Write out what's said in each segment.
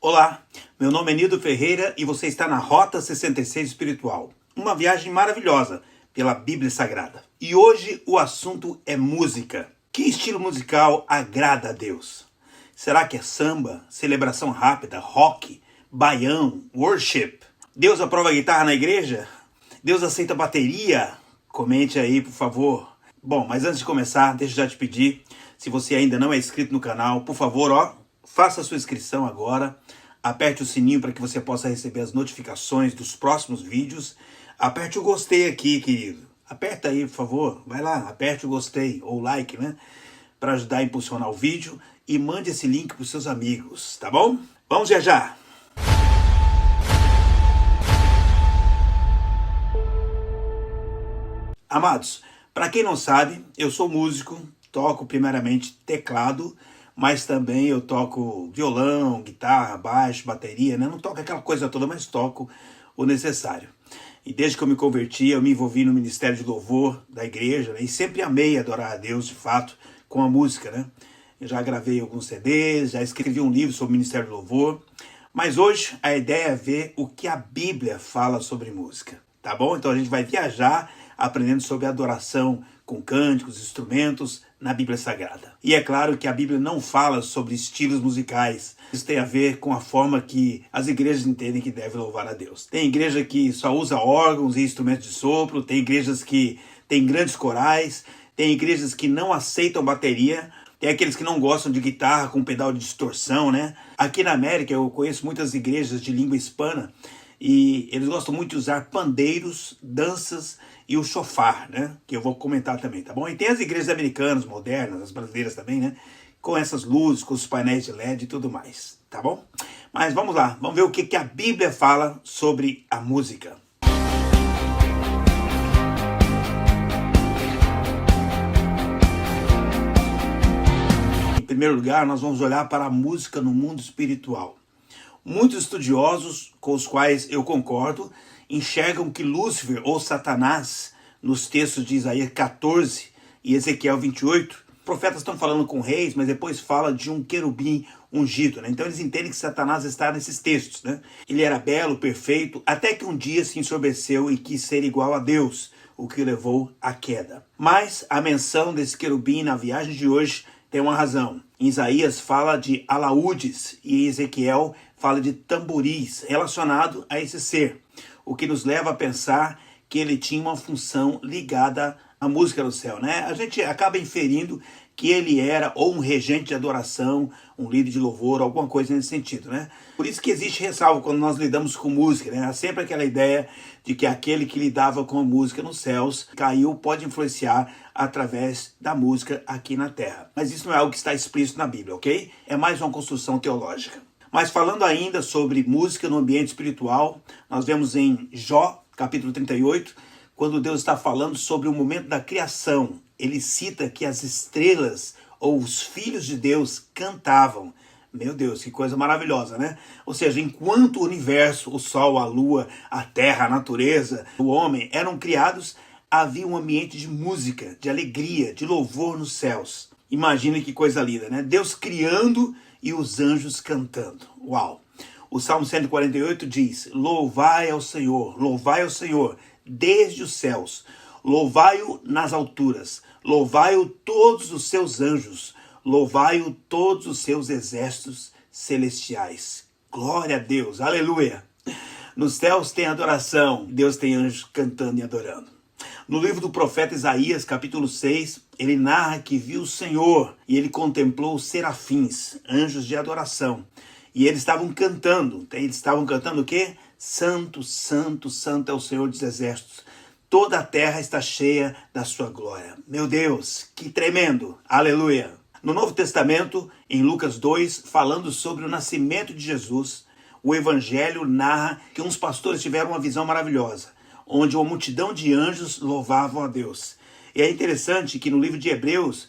Olá, meu nome é Nildo Ferreira e você está na Rota 66 Espiritual. Uma viagem maravilhosa pela Bíblia Sagrada. E hoje o assunto é música. Que estilo musical agrada a Deus? Será que é samba, celebração rápida, rock, baião, worship? Deus aprova a guitarra na igreja? Deus aceita bateria? Comente aí, por favor. Bom, mas antes de começar, deixa eu já te pedir, se você ainda não é inscrito no canal, por favor, faça a sua inscrição agora. Aperte o sininho para que você possa receber as notificações dos próximos vídeos. Aperte o gostei aqui, querido. Aperta aí, por favor. Vai lá, aperte o gostei ou like, né? Para ajudar a impulsionar o vídeo. E mande esse link para os seus amigos, tá bom? Vamos viajar! Amados, para quem não sabe, eu sou músico, toco primeiramente teclado, mas também eu toco violão, guitarra, baixo, bateria, né? Não toco aquela coisa toda, mas toco o necessário. E desde que eu me converti, eu me envolvi no ministério de louvor da igreja, né? E sempre amei adorar a Deus, de fato, com a música, né? Eu já gravei alguns CDs, já escrevi um livro sobre o ministério de louvor, mas hoje a ideia é ver o que a Bíblia fala sobre música, tá bom? Então a gente vai viajar aprendendo sobre adoração com cânticos, instrumentos na Bíblia Sagrada. E é claro que a Bíblia não fala sobre estilos musicais. Isso tem a ver com a forma que as igrejas entendem que devem louvar a Deus. Tem igreja que só usa órgãos e instrumentos de sopro, tem igrejas que têm grandes corais, tem igrejas que não aceitam bateria, tem aqueles que não gostam de guitarra com pedal de distorção, né? Aqui na América eu conheço muitas igrejas de língua hispana e eles gostam muito de usar pandeiros, danças e o chofar, né? Que eu vou comentar também, tá bom? E tem as igrejas americanas, modernas, as brasileiras também, né? Com essas luzes, com os painéis de LED e tudo mais, tá bom? Mas vamos lá, vamos ver o que a Bíblia fala sobre a música. Em primeiro lugar, nós vamos olhar para a música no mundo espiritual. Muitos estudiosos, com os quais eu concordo, enxergam que Lúcifer ou Satanás, nos textos de Isaías 14 e Ezequiel 28, profetas estão falando com reis, mas depois fala de um querubim ungido, né? Então eles entendem que Satanás está nesses textos, né? Ele era belo, perfeito, até que um dia se ensoberbeceu e quis ser igual a Deus, o que levou à queda. Mas a menção desse querubim na viagem de hoje tem uma razão. Em Isaías fala de alaúdes e em Ezequiel fala de tamboris relacionado a esse ser, o que nos leva a pensar que ele tinha uma função ligada à música do céu, né? A gente acaba inferindo que ele era ou um regente de adoração, um líder de louvor, alguma coisa nesse sentido, né? Por isso que existe ressalva quando nós lidamos com música, né? Há sempre aquela ideia de que aquele que lidava com a música nos céus caiu, pode influenciar através da música aqui na terra. Mas isso não é algo que está explícito na Bíblia, ok? É mais uma construção teológica. Mas falando ainda sobre música no ambiente espiritual, nós vemos em Jó, capítulo 38, quando Deus está falando sobre o momento da criação. Ele cita que as estrelas ou os filhos de Deus cantavam. Meu Deus, que coisa maravilhosa, né? Ou seja, enquanto o universo, o sol, a lua, a terra, a natureza, o homem eram criados, havia um ambiente de música, de alegria, de louvor nos céus. Imagine que coisa linda, né? Deus criando e os anjos cantando. Uau! O Salmo 148 diz: louvai ao Senhor, desde os céus. Louvai-o nas alturas. Louvai-o todos os seus anjos. Louvai-o todos os seus exércitos celestiais. Glória a Deus, aleluia! Nos céus tem adoração, Deus tem anjos cantando e adorando. No livro do profeta Isaías, capítulo 6, ele narra que viu o Senhor e ele contemplou os serafins, anjos de adoração. E eles estavam cantando. Eles estavam cantando o quê? Santo, santo, santo é o Senhor dos exércitos. Toda a terra está cheia da sua glória. Meu Deus, que tremendo! Aleluia! No Novo Testamento, em Lucas 2, falando sobre o nascimento de Jesus, o Evangelho narra que uns pastores tiveram uma visão maravilhosa, onde uma multidão de anjos louvavam a Deus. E é interessante que no livro de Hebreus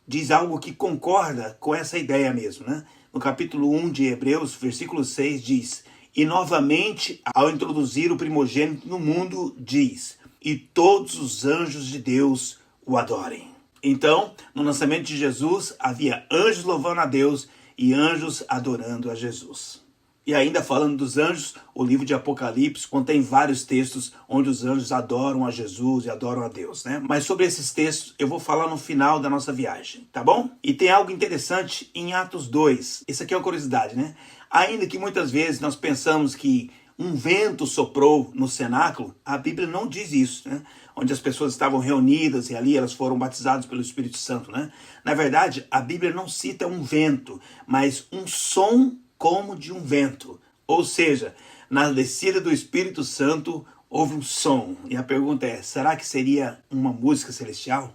diz algo que concorda com essa ideia mesmo, né? No capítulo 1 de Hebreus, versículo 6, diz: e novamente, ao introduzir o primogênito no mundo, diz: e todos os anjos de Deus o adorem. Então, no nascimento de Jesus, havia anjos louvando a Deus e anjos adorando a Jesus. E ainda falando dos anjos, o livro de Apocalipse contém vários textos onde os anjos adoram a Jesus e adoram a Deus, né? Mas sobre esses textos eu vou falar no final da nossa viagem, tá bom? E tem algo interessante em Atos 2. Isso aqui é uma curiosidade, né? Ainda que muitas vezes nós pensamos que um vento soprou no cenáculo, a Bíblia não diz isso, né? Onde as pessoas estavam reunidas e ali elas foram batizadas pelo Espírito Santo, né? Na verdade, a Bíblia não cita um vento, mas um som como de um vento. Ou seja, na descida do Espírito Santo houve um som. E a pergunta é, será que seria uma música celestial?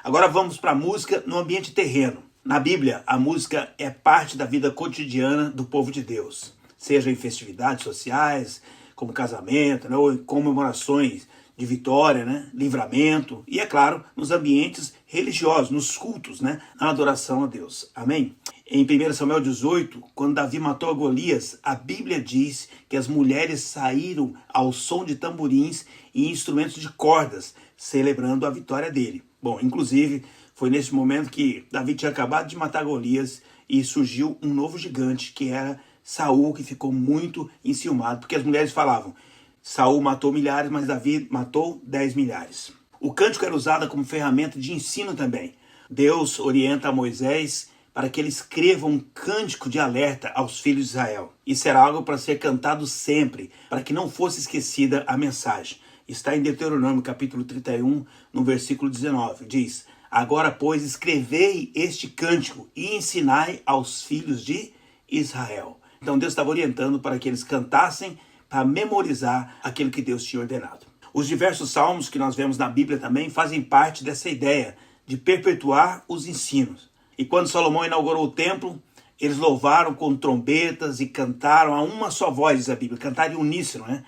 Agora vamos para a música no ambiente terreno. Na Bíblia, a música é parte da vida cotidiana do povo de Deus. Seja em festividades sociais, como casamento, né, ou em comemorações de vitória, né, livramento, e é claro, nos ambientes religiosos, nos cultos, né, na adoração a Deus. Amém? Em 1 Samuel 18, quando Davi matou a Golias, a Bíblia diz que as mulheres saíram ao som de tamborins e instrumentos de cordas, celebrando a vitória dele. Bom, inclusive, foi nesse momento que Davi tinha acabado de matar Golias e surgiu um novo gigante, que era Saul, que ficou muito enciumado, porque as mulheres falavam, Saul matou milhares, mas Davi matou 10 milhares. O cântico era usado como ferramenta de ensino também. Deus orienta a Moisés para que ele escreva um cântico de alerta aos filhos de Israel. Isso era algo para ser cantado sempre, para que não fosse esquecida a mensagem. Está em Deuteronômio capítulo 31, no versículo 19. Diz, agora, pois, escrevei este cântico e ensinai aos filhos de Israel. Então Deus estava orientando para que eles cantassem, para memorizar aquilo que Deus tinha ordenado. Os diversos salmos que nós vemos na Bíblia também fazem parte dessa ideia de perpetuar os ensinos. E quando Salomão inaugurou o templo, eles louvaram com trombetas e cantaram a uma só voz, diz a Bíblia, cantaram em uníssono, né?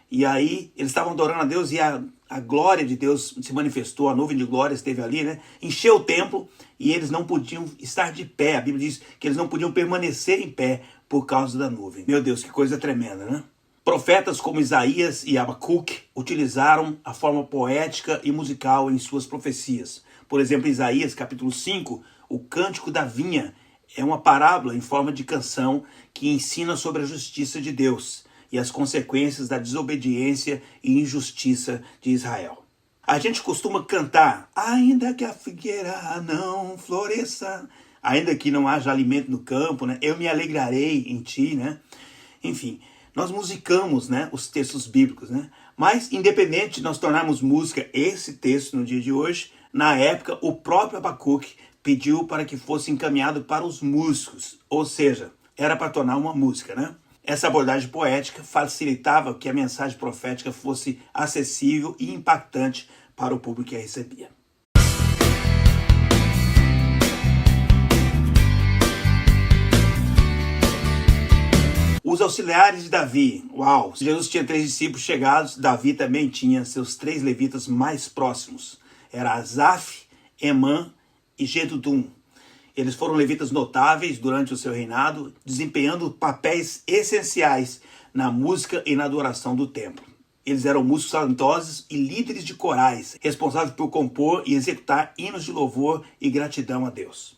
E aí eles estavam adorando a Deus e a glória de Deus se manifestou, a nuvem de glória esteve ali, né? Encheu o templo e eles não podiam estar de pé. A Bíblia diz que eles não podiam permanecer em pé por causa da nuvem. Meu Deus, que coisa tremenda, né? Profetas como Isaías e Abacuque utilizaram a forma poética e musical em suas profecias. Por exemplo, em Isaías capítulo 5, o Cântico da Vinha é uma parábola em forma de canção que ensina sobre a justiça de Deus e as consequências da desobediência e injustiça de Israel. A gente costuma cantar, ainda que a figueira não floresça, ainda que não haja alimento no campo, né? Eu me alegrarei em ti, né? Enfim, nós musicamos, né, os textos bíblicos, né? Mas, independente de nós tornarmos música esse texto no dia de hoje, na época, o próprio Abacuque pediu para que fosse encaminhado para os músicos, ou seja, era para tornar uma música, né? Essa abordagem poética facilitava que a mensagem profética fosse acessível e impactante para o público que a recebia. Os auxiliares de Davi. Uau! Jesus tinha 3 discípulos chegados, Davi também tinha seus 3 levitas mais próximos. Era Asaf, Emã e Jedutum. Eles foram levitas notáveis durante o seu reinado, desempenhando papéis essenciais na música e na adoração do templo. Eles eram músicos talentosos e líderes de corais, responsáveis por compor e executar hinos de louvor e gratidão a Deus.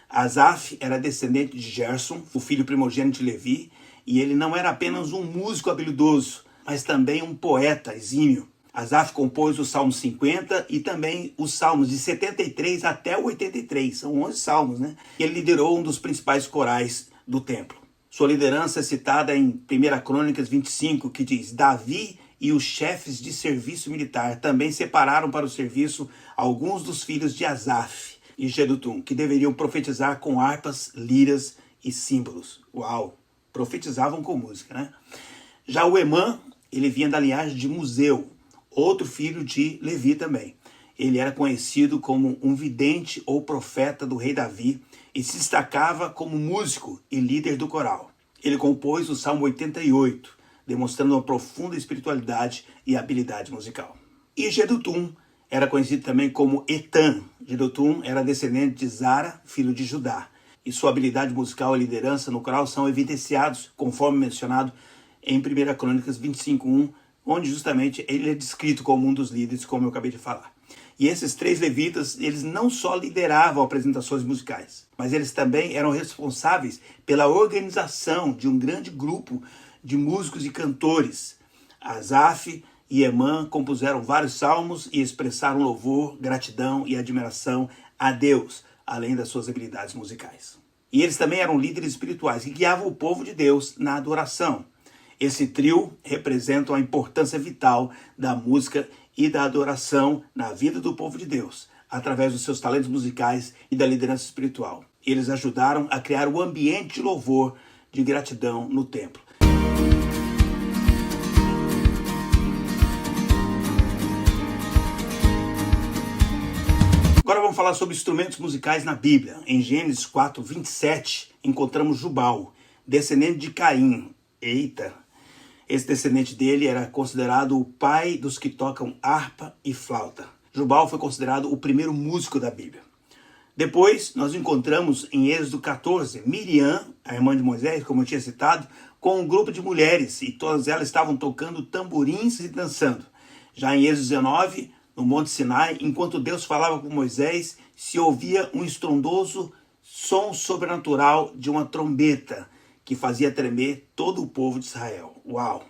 Asaf era descendente de Gerson, o filho primogênito de Levi, e ele não era apenas um músico habilidoso, mas também um poeta exímio. Asaf compôs o Salmo 50 e também os Salmos de 73 até o 83, são 11 salmos, né? Ele liderou um dos principais corais do templo. Sua liderança é citada em 1 Crônicas 25, que diz, Davi e os chefes de serviço militar também separaram para o serviço alguns dos filhos de Asaf e Jedutum, que deveriam profetizar com harpas, liras e símbolos. Uau! Profetizavam com música, né? Já o Emã, ele vinha da linhagem de Museu, outro filho de Levi também. Ele era conhecido como um vidente ou profeta do rei Davi e se destacava como músico e líder do coral. Ele compôs o Salmo 88, demonstrando uma profunda espiritualidade e habilidade musical. E Jedutum era conhecido também como Etan. Jedutum era descendente de Zara, filho de Judá. E sua habilidade musical e liderança no coral são evidenciados, conforme mencionado em 1 Crônicas 25:1, onde justamente ele é descrito como um dos líderes, como eu acabei de falar. E esses 3 levitas, eles não só lideravam apresentações musicais, mas eles também eram responsáveis pela organização de um grande grupo de músicos e cantores. Asaf e Emã compuseram vários salmos e expressaram louvor, gratidão e admiração a Deus, além das suas habilidades musicais. E eles também eram líderes espirituais que guiavam o povo de Deus na adoração. Esse trio representa a importância vital da música e da adoração na vida do povo de Deus, através dos seus talentos musicais e da liderança espiritual. Eles ajudaram a criar um ambiente de louvor, de gratidão no templo. Agora vamos falar sobre instrumentos musicais na Bíblia. Em Gênesis 4, 27, encontramos Jubal, descendente de Caim. Eita! Esse descendente dele era considerado o pai dos que tocam harpa e flauta. Jubal foi considerado o primeiro músico da Bíblia. Depois, nós encontramos em Êxodo 14, Miriam, a irmã de Moisés, como eu tinha citado, com um grupo de mulheres, e todas elas estavam tocando tamborins e dançando. Já em Êxodo 19, no Monte Sinai, enquanto Deus falava com Moisés, se ouvia um estrondoso som sobrenatural de uma trombeta, que fazia tremer todo o povo de Israel. Uau!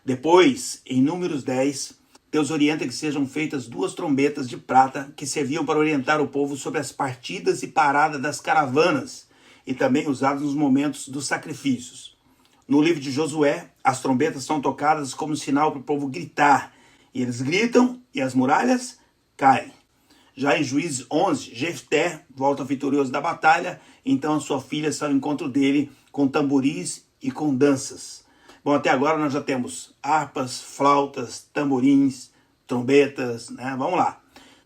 Depois, em Números 10, Deus orienta que sejam feitas 2 trombetas de prata que serviam para orientar o povo sobre as partidas e paradas das caravanas e também usadas nos momentos dos sacrifícios. No livro de Josué, as trombetas são tocadas como sinal para o povo gritar. E eles gritam e as muralhas caem. Já em Juízes 11, Jefté volta vitorioso da batalha, então a sua filha sai ao encontro dele com tamboris e com danças. Bom, até agora nós já temos harpas, flautas, tamborins, trombetas, né? Vamos lá.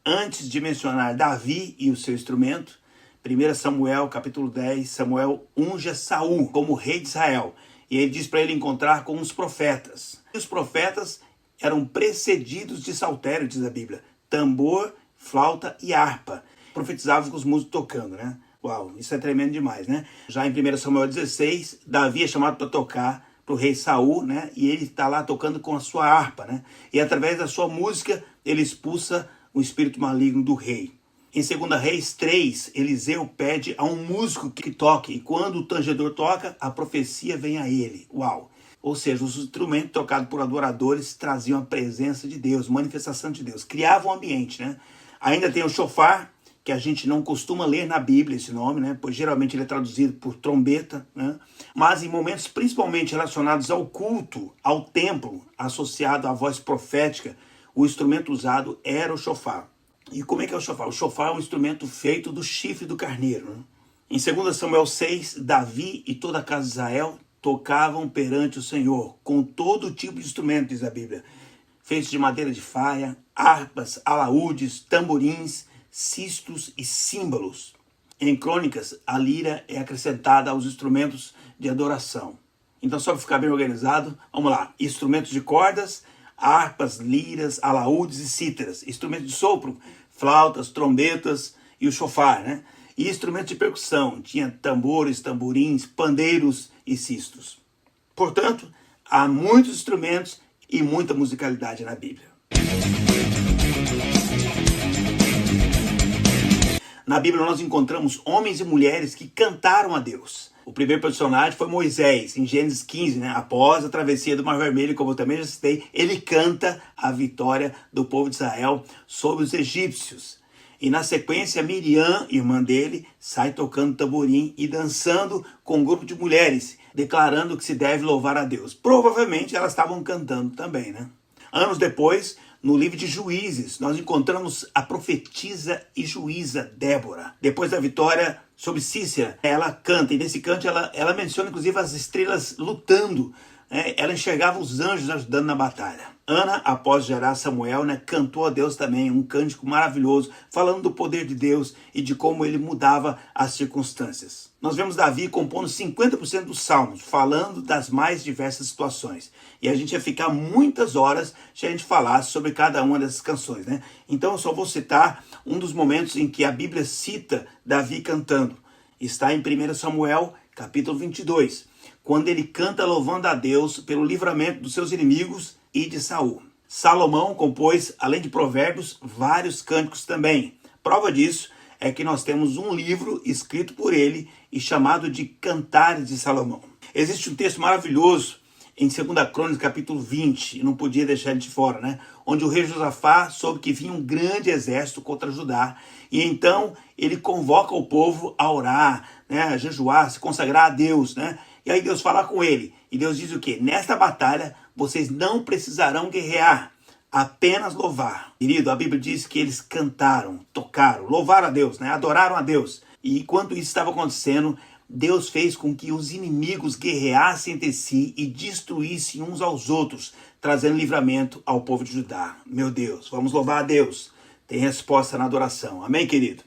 Antes de mencionar Davi e o seu instrumento, 1 Samuel capítulo 10, Samuel unge Saul como rei de Israel. E ele diz para ele encontrar com os profetas. E os profetas eram precedidos de saltério, diz a Bíblia. Tambor, flauta e harpa. Profetizavam com os músicos tocando, né? Uau, isso é tremendo demais, né? Já em 1 Samuel 16, Davi é chamado para tocar para o rei Saul, né? E ele está lá tocando com a sua harpa, né? E através da sua música, ele expulsa o espírito maligno do rei. Em 2 Reis 3, Eliseu pede a um músico que toque. E quando o tangedor toca, a profecia vem a ele. Uau! Ou seja, os instrumentos tocados por adoradores traziam a presença de Deus, manifestação de Deus. Criavam um ambiente, né? Ainda tem o shofar, que a gente não costuma ler na Bíblia esse nome, né? Pois geralmente ele é traduzido por trombeta, né? Mas em momentos principalmente relacionados ao culto, ao templo, associado à voz profética, o instrumento usado era o shofar. E como é que é o shofar? O shofar é um instrumento feito do chifre do carneiro, né? Em 2 Samuel 6, Davi e toda a casa de Israel tocavam perante o Senhor, com todo tipo de instrumento, diz a Bíblia, feitos de madeira de faia, harpas, alaúdes, tamborins, cistos e símbolos. Em Crônicas, a lira é acrescentada aos instrumentos de adoração. Então, só para ficar bem organizado, vamos lá. Instrumentos de cordas, harpas, liras, alaúdes e cítaras. Instrumentos de sopro, flautas, trombetas e o shofar, né? E instrumentos de percussão, tinha tambores, tamborins, pandeiros e cistos. Portanto, há muitos instrumentos e muita musicalidade na Bíblia. Na Bíblia nós encontramos homens e mulheres que cantaram a Deus. O primeiro personagem foi Moisés, em Gênesis 15, né? Após a travessia do Mar Vermelho, como eu também já citei, ele canta a vitória do povo de Israel sobre os egípcios. E na sequência, Miriam, irmã dele, sai tocando tamborim e dançando com um grupo de mulheres, declarando que se deve louvar a Deus. Provavelmente elas estavam cantando também, né? Anos depois, no livro de Juízes, nós encontramos a profetisa e juíza Débora. Depois da vitória sobre Cícera, ela canta, e nesse canto ela menciona inclusive as estrelas lutando, né? Ela enxergava os anjos ajudando na batalha. Ana, após gerar Samuel, né, cantou a Deus também um cântico maravilhoso, falando do poder de Deus e de como ele mudava as circunstâncias. Nós vemos Davi compondo 50% dos salmos, falando das mais diversas situações. E a gente ia ficar muitas horas se a gente falasse sobre cada uma dessas canções, né? Então eu só vou citar um dos momentos em que a Bíblia cita Davi cantando. Está em 1 Samuel, capítulo 22, quando ele canta louvando a Deus pelo livramento dos seus inimigos e de Saul. Salomão compôs, além de provérbios, vários cânticos também. Prova disso é que nós temos um livro escrito por ele e chamado de Cantares de Salomão. Existe um texto maravilhoso em 2 Crônicas, capítulo 20, não podia deixar ele de fora, né? Onde o rei Josafá soube que vinha um grande exército contra Judá, e então ele convoca o povo a orar, né? A jejuar, se consagrar a Deus, né? E aí Deus fala com ele, e Deus diz o quê? Nesta batalha vocês não precisarão guerrear, apenas louvar. Querido, a Bíblia diz que eles cantaram, tocaram, louvaram a Deus, né? Adoraram a Deus. E enquanto isso estava acontecendo, Deus fez com que os inimigos guerreassem entre si e destruíssem uns aos outros, trazendo livramento ao povo de Judá. Meu Deus, vamos louvar a Deus. Tem resposta na adoração. Amém, querido?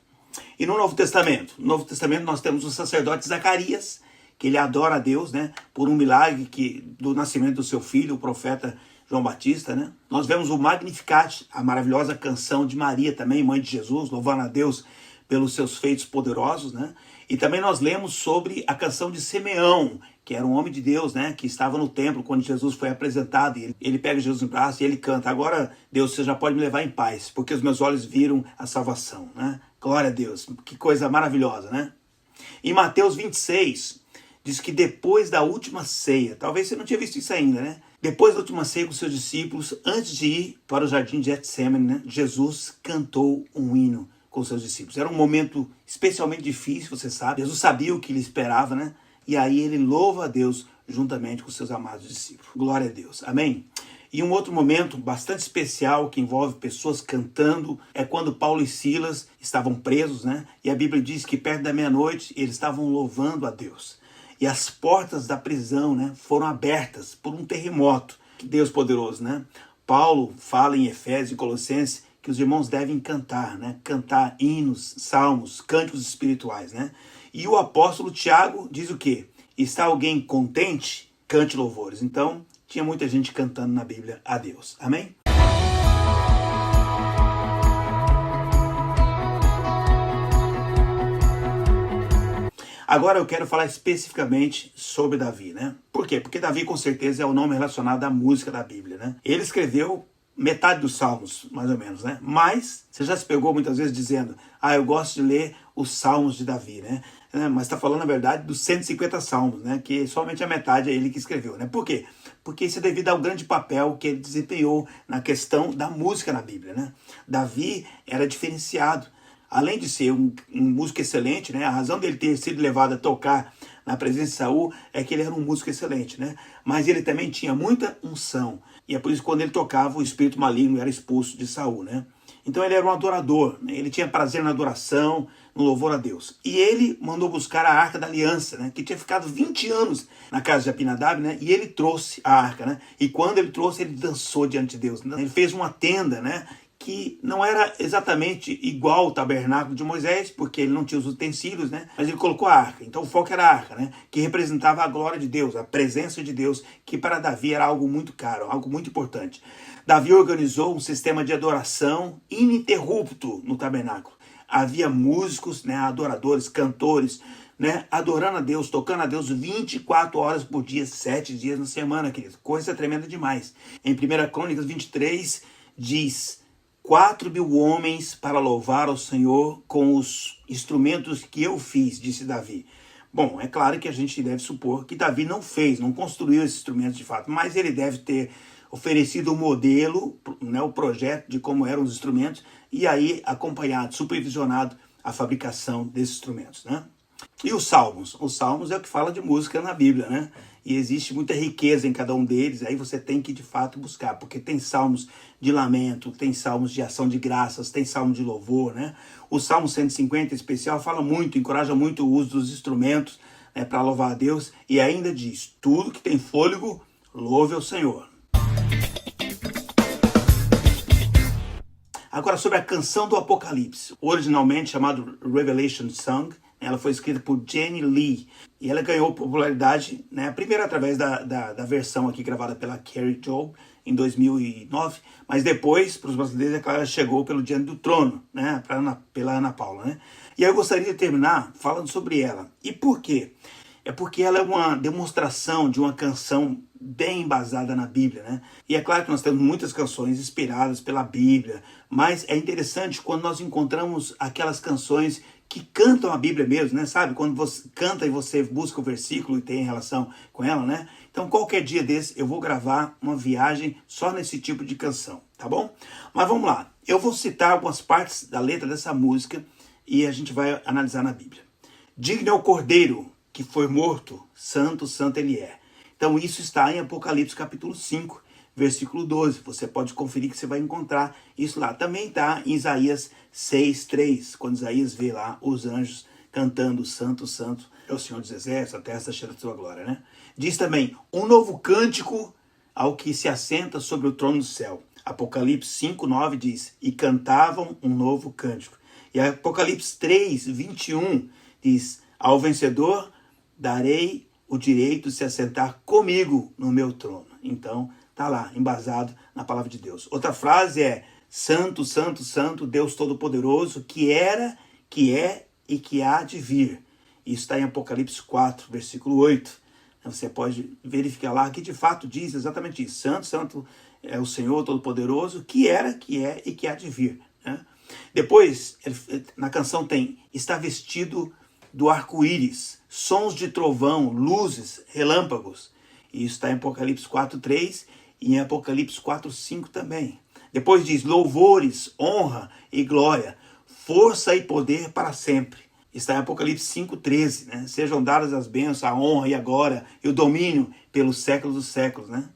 E no Novo Testamento? No Novo Testamento nós temos o sacerdote Zacarias, que ele adora a Deus, né? Por um milagre do nascimento do seu filho, o profeta João Batista, né? Nós vemos o Magnificat, a maravilhosa canção de Maria também, mãe de Jesus, louvando a Deus pelos seus feitos poderosos, né? E também nós lemos sobre a canção de Simeão, que era um homem de Deus, né? Que estava no templo quando Jesus foi apresentado. E ele pega Jesus no braço e ele canta: agora, Deus, você já pode me levar em paz, porque os meus olhos viram a salvação, né? Glória a Deus, que coisa maravilhosa, né? Em Mateus 26, diz que depois da última ceia, talvez você não tinha visto isso ainda, né? Depois da última ceia com seus discípulos, antes de ir para o jardim de Getsemane, né? Jesus cantou um hino com seus discípulos. Era um momento especialmente difícil, você sabe. Jesus sabia o que lhe esperava, né? E aí ele louva a Deus juntamente com seus amados discípulos. Glória a Deus. Amém? E um outro momento bastante especial que envolve pessoas cantando é quando Paulo e Silas estavam presos, né? E a Bíblia diz que perto da meia-noite eles estavam louvando a Deus. E as portas da prisão, né, foram abertas por um terremoto. Que Deus poderoso, né? Paulo fala em Efésios e Colossenses que os irmãos devem cantar, né? Cantar hinos, salmos, cânticos espirituais, né? E o apóstolo Tiago diz o quê? Está alguém contente? Cante louvores. Então, tinha muita gente cantando na Bíblia a Deus. Amém? Agora eu quero falar especificamente sobre Davi, né? Por quê? Porque Davi com certeza é o nome relacionado à música da Bíblia, né? Ele escreveu metade dos salmos, mais ou menos, né? Mas você já se pegou muitas vezes dizendo: eu gosto de ler os salmos de Davi, né? Mas está falando, na verdade, dos 150 salmos, né? Que somente a metade é ele que escreveu, né? Por quê? Porque isso é devido ao grande papel que ele desempenhou na questão da música na Bíblia, né? Davi era diferenciado. Além de ser um músico excelente, né? A razão dele ter sido levado a tocar na presença de Saul é que ele era um músico excelente, né? Mas ele também tinha muita unção. E é por isso que quando ele tocava, o espírito maligno era expulso de Saul, né? Então ele era um adorador, né? Ele tinha prazer na adoração, no louvor a Deus. E ele mandou buscar a Arca da Aliança, né? Que tinha ficado 20 anos na casa de Abinadab, né? E ele trouxe a Arca, né? E quando ele trouxe, ele dançou diante de Deus, né? Ele fez uma tenda, né? Que não era exatamente igual ao tabernáculo de Moisés, porque ele não tinha os utensílios, né? Mas ele colocou a arca. Então o foco era a arca, né? Que representava a glória de Deus, a presença de Deus, que para Davi era algo muito caro, algo muito importante. Davi organizou um sistema de adoração ininterrupto no tabernáculo. Havia músicos, né? Adoradores, cantores, né? Adorando a Deus, tocando a Deus 24 horas por dia, 7 dias na semana, querido. Coisa tremenda demais. Em 1 Crônicas 23 diz: 4.000 homens para louvar ao Senhor com os instrumentos que eu fiz, disse Davi. Bom, é claro que a gente deve supor que Davi não construiu esses instrumentos de fato, mas ele deve ter oferecido o modelo, né, o projeto de como eram os instrumentos, e aí acompanhado, supervisionado a fabricação desses instrumentos, né? E os salmos? Os salmos é o que fala de música na Bíblia, né? E existe muita riqueza em cada um deles, aí você tem que de fato buscar, porque tem salmos de lamento, tem salmos de ação de graças, tem salmo de louvor, né? O Salmo 150 em especial fala muito, encoraja muito o uso dos instrumentos, né, para louvar a Deus, e ainda diz: tudo que tem fôlego, louve ao Senhor. Agora, sobre a canção do Apocalipse, originalmente chamado Revelation Song, ela foi escrita por Jenny Lee e ela ganhou popularidade, né, primeiro através da versão aqui gravada pela Carrie Joe em 2009, mas depois, para os brasileiros, é claro, ela chegou pelo Diante do Trono, né, pela Ana Paula, né? E aí eu gostaria de terminar falando sobre ela. E por quê? é porque ela é uma demonstração de uma canção bem embasada na Bíblia, né? E é claro que nós temos muitas canções inspiradas pela Bíblia, mas é interessante quando nós encontramos aquelas canções que cantam a Bíblia mesmo, né? Sabe? Quando você canta e você busca o versículo e tem relação com ela, né? Então, qualquer dia desse, eu vou gravar uma viagem só nesse tipo de canção, tá bom? Mas vamos lá. Eu vou citar algumas partes da letra dessa música e a gente vai analisar na Bíblia. Digno é o Cordeiro que foi morto, santo, santo ele é. Então, isso está em Apocalipse capítulo 5, versículo 12. Você pode conferir que você vai encontrar isso lá. Também está em Isaías 6:3, quando Isaías vê lá os anjos cantando santo, santo é o Senhor dos Exércitos, a terra está cheia da sua glória, né? Diz também, um novo cântico ao que se assenta sobre o trono do céu. Apocalipse 5:9 diz, e cantavam um novo cântico. E Apocalipse 3:21 diz, ao vencedor darei o direito de se assentar comigo no meu trono. Então, está lá, embasado na palavra de Deus. Outra frase é, santo, santo, santo, Deus Todo-Poderoso, que era, que é e que há de vir. Isso está em Apocalipse 4, versículo 8. Você pode verificar lá que de fato diz exatamente isso. Santo, santo é o Senhor Todo-Poderoso, que era, que é e que há de vir. Né? Depois, na canção tem, está vestido do arco-íris, sons de trovão, luzes, relâmpagos. E isso está em Apocalipse 4:3 e em Apocalipse 4:5 também. Depois diz, louvores, honra e glória, força e poder para sempre. Está em Apocalipse 5:13, né? Sejam dadas as bênçãos, a honra e a glória e o domínio pelos séculos dos séculos, né?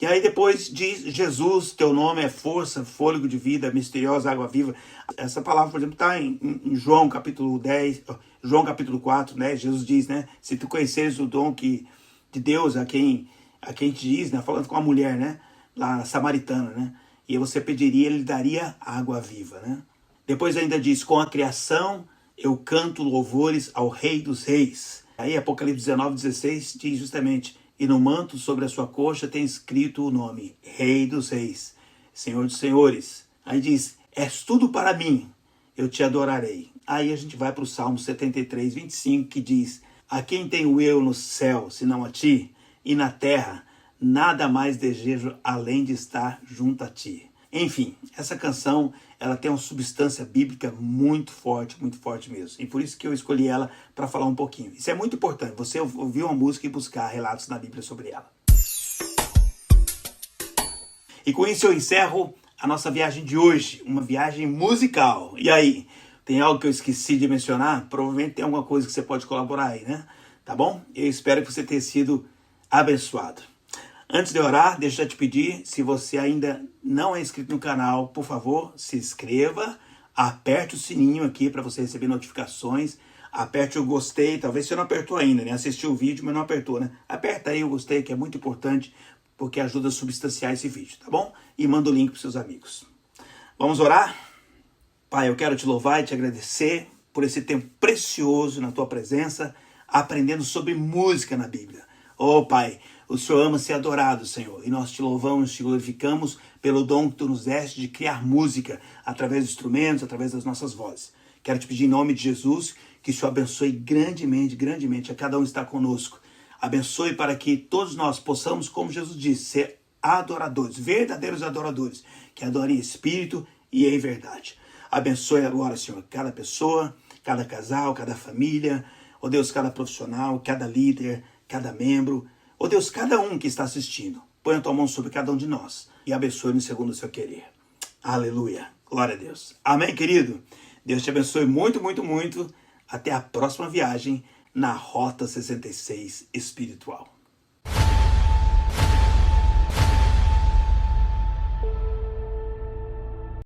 E aí depois diz, Jesus, teu nome é força, fôlego de vida, misteriosa água viva. Essa palavra, por exemplo, está em João capítulo 10, João capítulo 4, né? Jesus diz, né? Se tu conheceres o dom de Deus a quem te diz, né? Falando com a mulher, né? Lá samaritana, né? E você pediria, ele daria água viva, né? Depois ainda diz, com a criação eu canto louvores ao Rei dos Reis. Aí Apocalipse 19:16 diz justamente, e no manto sobre a sua coxa tem escrito o nome, Rei dos Reis, Senhor dos Senhores. Aí diz, és tudo para mim, eu te adorarei. Aí a gente vai para o Salmo 73:25, que diz, a quem tenho eu no céu, senão a ti, e na terra, nada mais desejo além de estar junto a ti. Enfim, essa canção, ela tem uma substância bíblica muito forte mesmo. E por isso que eu escolhi ela para falar um pouquinho. Isso é muito importante, você ouvir uma música e buscar relatos na Bíblia sobre ela. E com isso eu encerro a nossa viagem de hoje, uma viagem musical. E aí, tem algo que eu esqueci de mencionar? Provavelmente tem alguma coisa que você pode colaborar aí, né? Tá bom? Eu espero que você tenha sido abençoado. Antes de orar, deixa eu te pedir, se você ainda não é inscrito no canal, por favor, se inscreva, aperte o sininho aqui para você receber notificações, aperte o gostei, talvez você não apertou ainda, né? Assistiu o vídeo, mas não apertou, né? Aperta aí o gostei, que é muito importante, porque ajuda a substanciar esse vídeo, tá bom? E manda o link para seus amigos. Vamos orar? Pai, eu quero te louvar e te agradecer por esse tempo precioso na tua presença, aprendendo sobre música na Bíblia. Oh, Pai, o Senhor ama ser adorado, Senhor, e nós te louvamos, te glorificamos pelo dom que tu nos deste de criar música através dos instrumentos, através das nossas vozes. Quero te pedir em nome de Jesus que o Senhor abençoe grandemente, grandemente a cada um que está conosco. Abençoe para que todos nós possamos, como Jesus disse, ser adoradores, verdadeiros adoradores, que adorem em espírito e em verdade. Abençoe agora, Senhor, cada pessoa, cada casal, cada família, ó Deus, cada profissional, cada líder, cada membro, ó Deus, cada um que está assistindo. Põe a tua mão sobre cada um de nós e abençoe-nos segundo o seu querer. Aleluia. Glória a Deus. Amém, querido? Deus te abençoe muito, muito, muito. Até a próxima viagem na Rota 66 Espiritual.